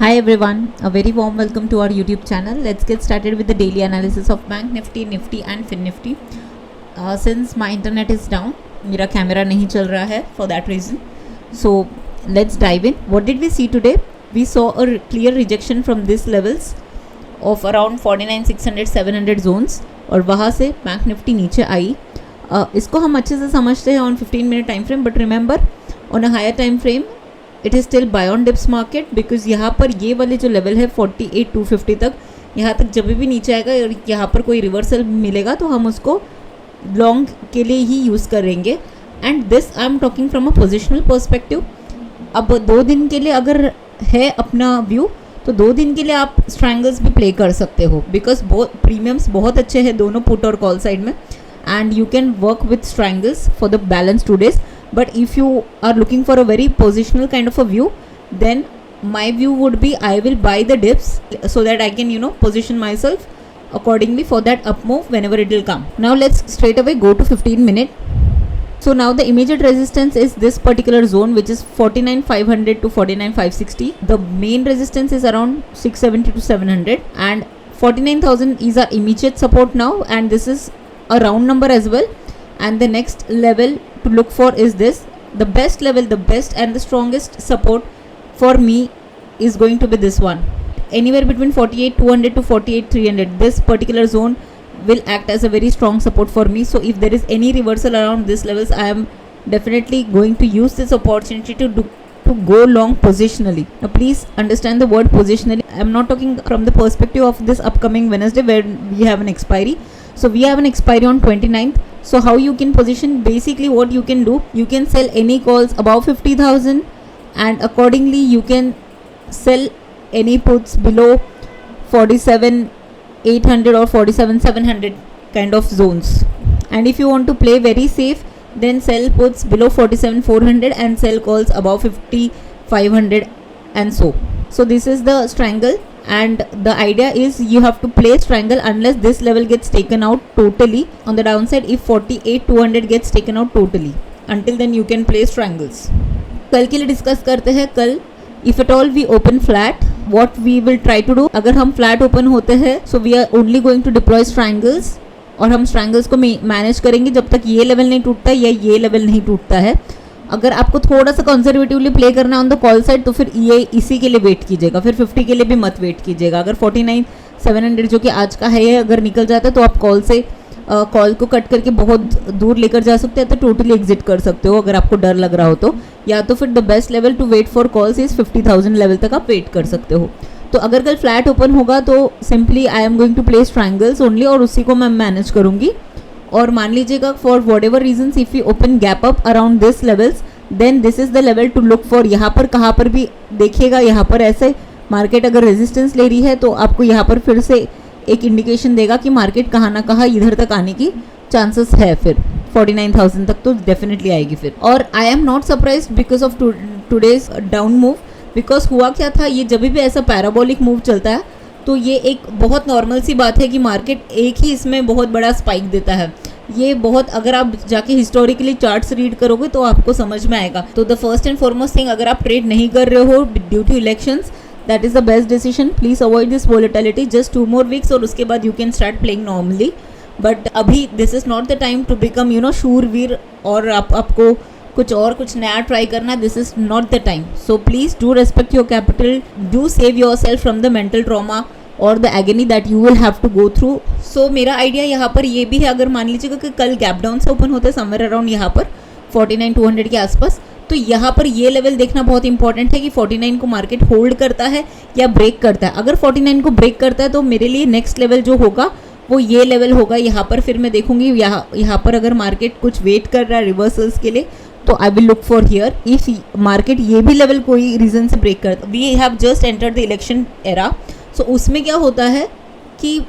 Hi everyone, a very warm welcome to our YouTube channel. Let's get started with the daily analysis of Bank Nifty, Nifty and Fin Nifty. Since my internet is down, मेरा camera नहीं चल रहा है for that reason. So let's dive in. What did we see today? We saw a clear rejection from these levels of around 49,600-700 zones और वहाँ से bank Nifty नीचे आई. इसको हम अच्छे से समझते हैं on 15 minute time frame, but remember on a higher time frame it is still buy on dips market because यहाँ पर ये वाले जो लेवल है 48,250 तक, यहाँ तक जब भी नीचे आएगा और यहाँ पर कोई रिवर्सल मिलेगा तो हम उसको लॉन्ग के लिए ही यूज़ करेंगे. And this I am talking from a positional perspective. अब 2 दिन के लिए अगर है अपना व्यू तो 2 दिन के लिए आप स्ट्रैंगल्स भी प्ले कर सकते हो बिकॉज प्रीमियम्स बहुत अच्छे हैं दोनों पुट और कॉल साइड में, and you can work with strangles for the balance 2 days. But if you are looking for a very positional kind of a view, then my view would be I will buy the dips so that I can position myself accordingly for that up move whenever it will come. Now let's straight away go to 15 minute. So now the immediate resistance is this particular zone which is 49,500 to 49,560. The main resistance is around 670 to 700 and 49,000 is our immediate support now, and this is a round number as well. And the next level to look for is this. The best level, the best and the strongest support for me is going to be this one, anywhere between 48,200 to 48,300. This particular zone will act as a very strong support for me. So if there is any reversal around these levels, I am definitely going to use this opportunity to go long positionally. Now please understand the word positionally. I am not talking from the perspective of this upcoming Wednesday where we have an expiry. So we have an expiry on 29th. So how you can position, basically what you can do, you can sell any calls above 50,000 and accordingly you can sell any puts below 47,800 or 47,700 kind of zones. And if you want to play very safe, then sell puts below 47,400 and sell calls above 50,500 and so. So this is the strangle. And the idea is you have to play strangle unless this level gets taken out totally. On the downside, if 48,200 gets taken out totally, until then you can play strangles. कल के लिए discuss करते हैं. कल if at all we open flat, what we will try to do, अगर हम flat open होते हैं so we are only going to deploy strangles और हम strangles को मैनेज करेंगे जब तक ये लेवल नहीं टूटता या ये लेवल नहीं टूटता है. अगर आपको थोड़ा सा कंजर्वेटिवली प्ले करना है ऑन द कॉल साइड तो फिर ये इसी के लिए वेट कीजिएगा, फिर 50 के लिए भी मत वेट कीजिएगा. अगर 49,700 जो कि आज का है अगर निकल जाता है तो आप कॉल से कॉल को कट करके बहुत दूर लेकर जा सकते हैं तो टोटली एग्जिट कर सकते हो अगर आपको डर लग रहा हो तो. या तो फिर the best level to wait for calls is 50,000 level तक आप वेट कर सकते हो. तो अगर कल फ्लैट ओपन होगा तो simply I am going to play strangles only और उसी को मैं मैनेज करूँगी. और मान लीजिएगा for whatever reasons if you open gap up around this levels then this is the level to look for. यहाँ पर कहाँ पर भी देखिएगा, यहाँ पर ऐसे मार्केट अगर रेजिस्टेंस ले रही है तो आपको यहाँ पर फिर से एक इंडिकेशन देगा कि मार्केट कहाँ ना कहाँ इधर तक आने की चांसेस है. फिर 49,000 तक तो डेफिनेटली आएगी फिर. और I am not surprised because of today's down move. Because हुआ क्या था, ये जब भी ऐसा पैराबोलिक मूव चलता है तो ये एक बहुत नॉर्मल सी बात है कि मार्केट एक ही इसमें बहुत बड़ा स्पाइक देता है. ये बहुत, अगर आप जाके हिस्टोरिकली चार्ट्स रीड करोगे तो आपको समझ में आएगा. तो the first and foremost thing, अगर आप ट्रेड नहीं कर रहे हो due to elections, that is the best decision. Please avoid this volatility. Just 2 more weeks और उसके बाद you can start playing normally. But अभी this is not the time to become शूरवीर और आपको कुछ नया ट्राई करना. This is not the time. So please do respect your capital, do save your self from the mental trauma और the agony that you will have to go through. So मेरा idea यहाँ पर ये भी है, अगर मान लीजिएगा कि कल गैप डाउन से ओपन होते हैं समवेयर अराउंड यहाँ पर 49,200 के आसपास, तो यहाँ पर ये लेवल देखना बहुत इंपॉर्टेंट है कि 49 को मार्केट होल्ड करता है या ब्रेक करता है. अगर 49 को ब्रेक करता है तो मेरे लिए नेक्स्ट लेवल जो होगा वो ये लेवल होगा. यहाँ पर फिर मैं देखूंगी यहाँ पर अगर मार्केट कुछ वेट कर रहा है रिवर्सल्स के लिए तो I will look for here. If market ये भी लेवल कोई रीजन से ब्रेक करता, we have just entered the election era. So उसमें क्या होता है कि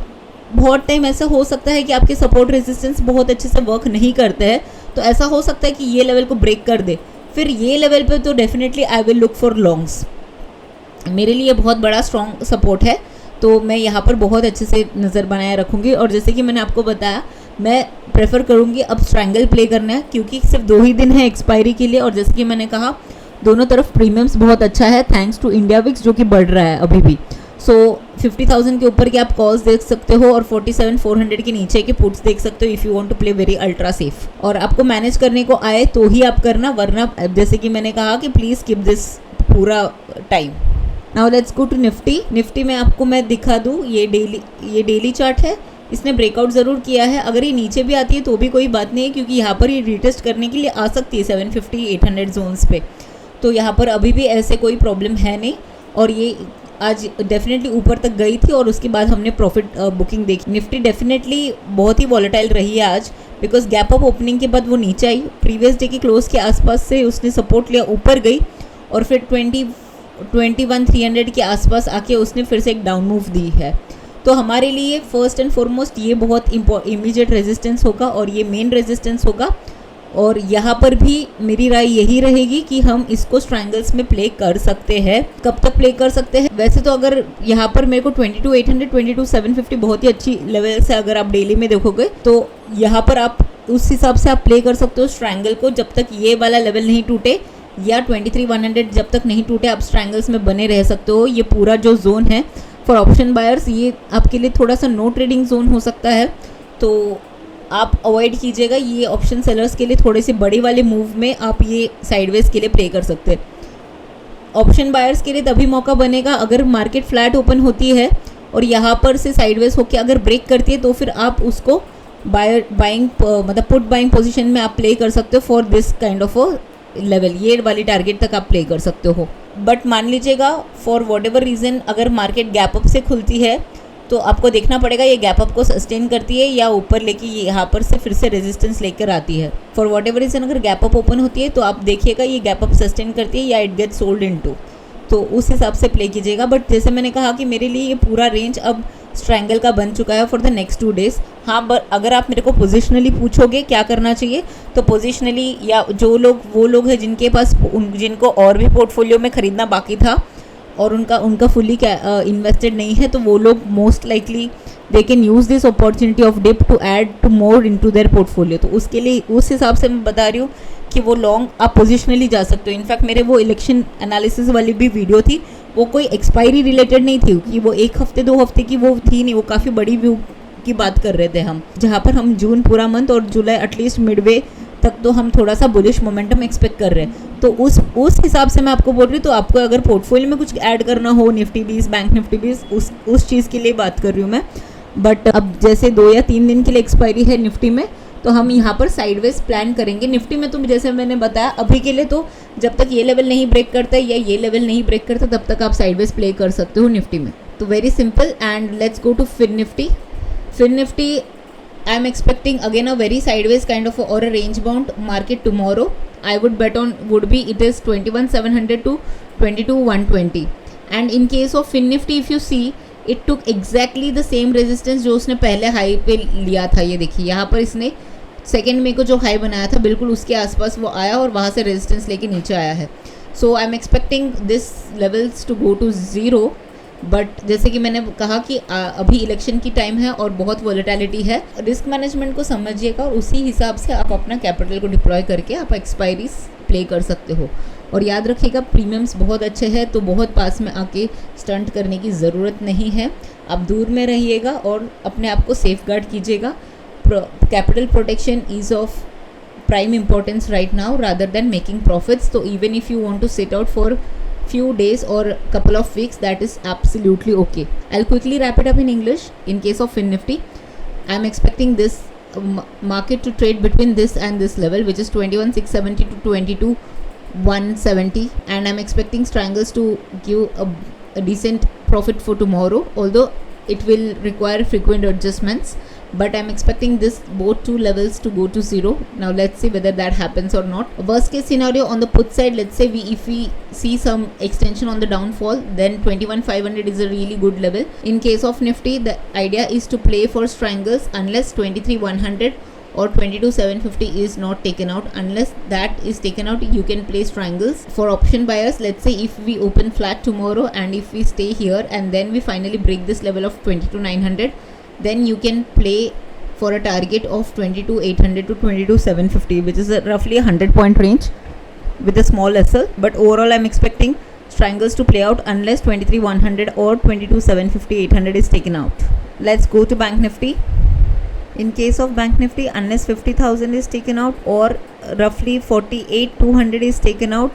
बहुत टाइम ऐसा हो सकता है कि आपके सपोर्ट रेजिस्टेंस बहुत अच्छे से वर्क नहीं करते हैं. तो ऐसा हो सकता है कि ये लेवल को ब्रेक कर दे, फिर ये लेवल पे तो definitely I will look for longs. मेरे लिए बहुत बड़ा स्ट्रॉन्ग सपोर्ट है तो मैं यहाँ पर बहुत अच्छे से नज़र बनाए रखूँगी. और जैसे कि मैंने आपको बताया, मैं प्रेफर करूँगी अब स्ट्रैंगल प्ले करना है क्योंकि सिर्फ 2 ही दिन है एक्सपायरी के लिए. और जैसे कि मैंने कहा दोनों तरफ प्रीमियम्स बहुत अच्छा है थैंक्स टू इंडिया विक्स जो कि बढ़ रहा है अभी भी। सो 50,000 के ऊपर के आप कॉल्स देख सकते हो और 47,400 के नीचे के पुट्स देख सकते हो if you want to play very ultra safe. और आपको मैनेज करने को आए तो ही आप करना, वरना जैसे कि मैंने कहा कि प्लीज़ स्किप दिस पूरा time. Now let's go to Nifty. Nifty में आपको मैं दिखा दूँ, ये डेली चार्ट है, इसने ब्रेकआउट ज़रूर किया है। अगर ये नीचे भी आती है तो भी कोई बात नहीं है, क्योंकि यहाँ पर ये रिटेस्ट करने के लिए आ सकती है 750 800 जोन्स पे, तो यहाँ पर अभी भी ऐसे कोई प्रॉब्लम है नहीं। और ये आज डेफिनेटली ऊपर तक गई थी और उसके बाद हमने प्रॉफिट बुकिंग देखी। निफ्टी डेफिनेटली बहुत ही वॉलेटाइल रही है आज, बिकॉज गैप अप ओपनिंग के बाद वो नीचे आई, प्रीवियस डे के क्लोज के आसपास से उसने सपोर्ट लिया, ऊपर गई और फिर 21,300 के आसपास आके उसने फिर से एक डाउन मूव दी है। तो हमारे लिए फर्स्ट एंड फॉरमोस्ट ये बहुत इमीडिएट रेजिस्टेंस होगा और ये मेन रेजिस्टेंस होगा। और यहाँ पर भी मेरी राय यही रहेगी कि हम इसको स्ट्रैंगल्स में प्ले कर सकते हैं। कब तक प्ले कर सकते हैं? वैसे तो अगर यहाँ पर मेरे को 22,800 22,750 बहुत ही अच्छी लेवल से अगर आप डेली में देखोगे तो यहाँ पर आप उस हिसाब से आप प्ले कर सकते हो स्ट्रैंगल को, जब तक ये वाला लेवल नहीं टूटे या 23,100 जब तक नहीं टूटे आप स्ट्रैंगल्स में बने रह सकते हो। ये पूरा जो जोन है फॉर ऑप्शन बायर्स ये आपके लिए थोड़ा सा नो ट्रेडिंग जोन हो सकता है, तो आप अवॉइड कीजिएगा। ये ऑप्शन सेलर्स के लिए थोड़े से बड़ी वाले मूव में आप ये साइडवेज के लिए प्ले कर सकते हैं। ऑप्शन बायर्स के लिए तभी मौका बनेगा अगर मार्केट फ्लैट ओपन होती है और यहाँ पर से साइडवेज होकर अगर ब्रेक करती है तो फिर आप उसको बाइंग मतलब पुट बाइंग पोजीशन में आप प्ले कर सकते हो for this kind of level, ये वाली टारगेट तक आप प्ले कर सकते हो। बट मान लीजिएगा फॉर वॉट एवर रीज़न अगर मार्केट गैप अप से खुलती है तो आपको देखना पड़ेगा ये गैप अप को सस्टेन करती है या ऊपर लेके यहाँ पर से फिर से रेजिस्टेंस लेकर आती है। फॉर वॉट एवर रीज़न अगर गैप अप ओपन होती है तो आप देखिएगा ये गैप अप सस्टेन करती है या इट गेट सोल्ड इनटू, तो उस हिसाब से प्ले कीजिएगा। बट जैसे मैंने कहा कि मेरे लिए ये पूरा रेंज अब स्ट्रैंगल का बन चुका है फॉर द नेक्स्ट 2 डेज़। हाँ, बट अगर आप मेरे को पोजिशनली पूछोगे क्या करना चाहिए तो पोजिशनली या जो लोग वो लोग हैं जिनके पास जिनको और भी पोर्टफोलियो में ख़रीदना बाकी था और उनका फुली इन्वेस्टेड नहीं है तो वो लोग most likely they can use this opportunity of dip to add to more into their portfolio. तो उसके लिए उस हिसाब से मैं बता रही हूँ कि वो लॉन्ग आप पोजिशनली जा सकते हो। इनफैक्ट मेरे वो इलेक्शन एनालिसिस वाली भी वीडियो थी, वो कोई एक्सपायरी रिलेटेड नहीं थी कि वो 1 हफ्ते 2 हफ्ते की वो थी नहीं, वो काफ़ी बड़ी व्यू की बात कर रहे थे हम, जहाँ पर हम जून पूरा मंथ और जुलाई एटलीस्ट मिडवे तक तो हम थोड़ा सा बुलिश मोमेंटम एक्सपेक्ट कर रहे हैं। तो उस हिसाब से मैं आपको बोल रही हूँ। तो आपको अगर पोर्टफोलियो में कुछ ऐड करना हो निफ्टी 20 बैंक निफ्टी 20 उस चीज़ के लिए बात कर रही हूँ मैं। बट अब जैसे 2 या 3 दिन के लिए एक्सपायरी है निफ्टी में तो हम यहाँ पर साइडवेज प्लान करेंगे। निफ्टी में तो जैसे मैंने बताया अभी के लिए तो जब तक ये लेवल नहीं ब्रेक करता या ये लेवल नहीं ब्रेक करता तब तक आप साइडवेज प्ले कर सकते हो निफ्टी में। तो very simple. And let's go to FinNifty. FinNifty I am expecting again a very sideways kind of or a range bound market tomorrow. I would bet on would be it is 21,700 to 22,120. And in case of Fin Nifty if you see it took exactly the same resistance जो उसने पहले high पे लिया था। ये देखिए यहाँ पर इसने सेकेंड में को जो हाई बनाया था बिल्कुल उसके आसपास वो आया और वहाँ से रेजिस्टेंस लेके नीचे आया है। So I am expecting this levels to go to 0। But जैसे कि मैंने कहा कि अभी इलेक्शन की टाइम है और बहुत वॉलेटिलिटी है, रिस्क मैनेजमेंट को समझिएगा और उसी हिसाब से आप अपना कैपिटल को डिप्लॉय करके आप एक्सपायरीज प्ले कर सकते हो। और याद रखिएगा प्रीमियम्स बहुत अच्छे हैं तो बहुत पास में आके स्टंट करने की ज़रूरत नहीं है। आप दूर में रहिएगा और अपने आप को सेफ गार्ड कीजिएगा। Capital protection is of prime importance right now rather than making profits. So even if you want to sit out for few days or couple of weeks, that is absolutely okay. I'll quickly wrap it up in English. In case of Fin Nifty, I'm expecting this market to trade between this and this level, which is 21,670 to 22,170, and I'm expecting strangles to give a decent profit for tomorrow, although it will require frequent adjustments. But I'm expecting this both two levels to go to 0. Now let's see whether that happens or not. Worst case scenario on the put side, let's say if we see some extension on the downfall, then 21,500 is a really good level. In case of Nifty, the idea is to play for strangles unless 23,100 or 22,750 is not taken out. Unless that is taken out, you can play strangles. For option buyers, let's say if we open flat tomorrow and if we stay here and then we finally break this level of 22,900, then you can play for a target of 22,800 to 22,750, which is a roughly 100 point range. with a small SL, but overall I'm expecting triangles to play out unless 23,100 or 22,750 800 is taken out. Let's go to Bank Nifty. In case of Bank Nifty, unless 50,000 is taken out or roughly 48,200 is taken out,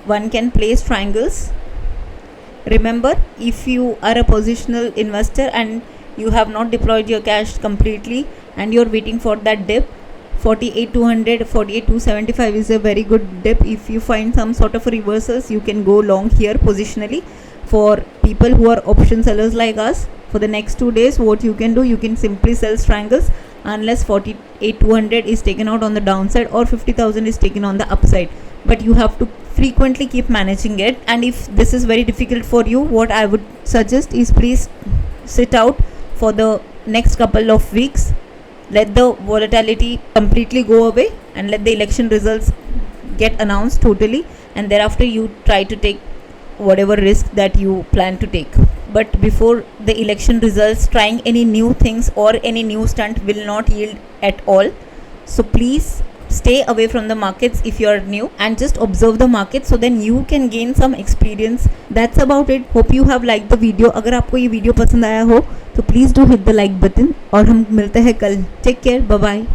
one can place triangles. Remember, if you are a positional investor and you have not deployed your cash completely and you're waiting for that dip, 48,200, 48,275 is a very good dip. If you find some sort of reversals, you can go long here positionally. For people who are option sellers like us, for the next 2 days, what you can do, you can simply sell triangles unless 48,200 is taken out on the downside or 50,000 is taken on the upside. But you have to frequently keep managing it, and if this is very difficult for you, what I would suggest is please sit out for the next couple of weeks. Let the volatility completely go away and let the election results get announced totally, and thereafter you try to take whatever risk that you plan to take. But before the election results, trying any new things or any new stunt will not yield at all. So please stay away from the markets if you are new and just observe the market, so then you can gain some experience. That's about it. Hope you have liked the video. अगर आपको ये video पसंद आया हो तो please do hit the like button और हम मिलते हैं कल. Take care, bye bye.